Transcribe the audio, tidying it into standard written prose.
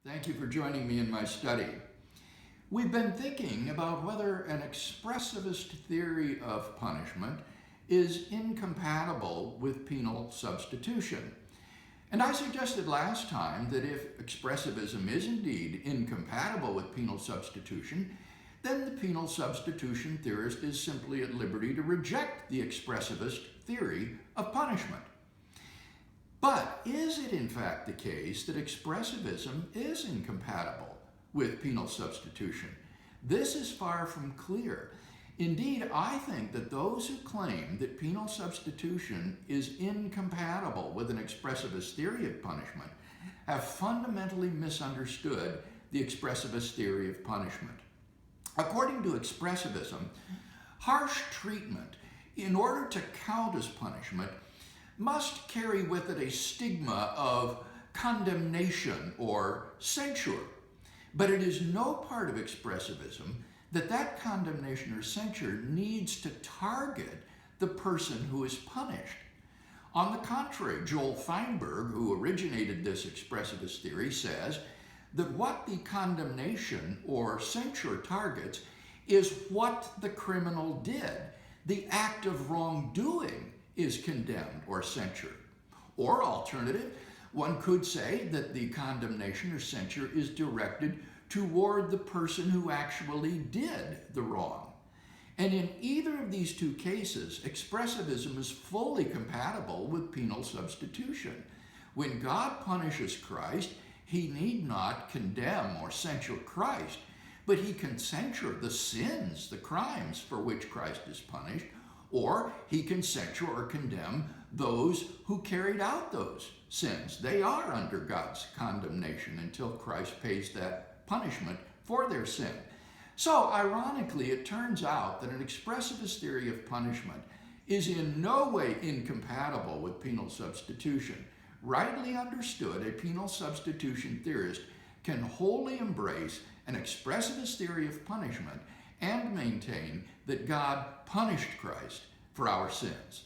Thank you for joining me in my study. We've been thinking about whether an expressivist theory of punishment is incompatible with penal substitution. And I suggested last time that if expressivism is indeed incompatible with penal substitution, then the penal substitution theorist is simply at liberty to reject the expressivist theory of punishment. But is it in fact the case that expressivism is incompatible with penal substitution? This is far from clear. Indeed, I think that those who claim that penal substitution is incompatible with an expressivist theory of punishment have fundamentally misunderstood the expressivist theory of punishment. According to expressivism, harsh treatment, in order to count as punishment, must carry with it a stigma of condemnation or censure. But it is no part of expressivism that condemnation or censure needs to target the person who is punished. On the contrary, Joel Feinberg, who originated this expressivist theory, says that what the condemnation or censure targets is what the criminal did. The act of wrongdoing is condemned or censured. Or alternative, one could say that the condemnation or censure is directed toward the person who actually did the wrong. And in either of these two cases, expressivism is fully compatible with penal substitution. When God punishes Christ, he need not condemn or censure Christ, but he can censure the sins, the crimes for which Christ is punished, or he can censure or condemn those who carried out those sins. They are under God's condemnation until Christ pays that punishment for their sin. So, ironically, it turns out that an expressivist theory of punishment is in no way incompatible with penal substitution. Rightly understood, a penal substitution theorist can wholly embrace an expressivist theory of punishment and maintain that God punished Christ for our sins.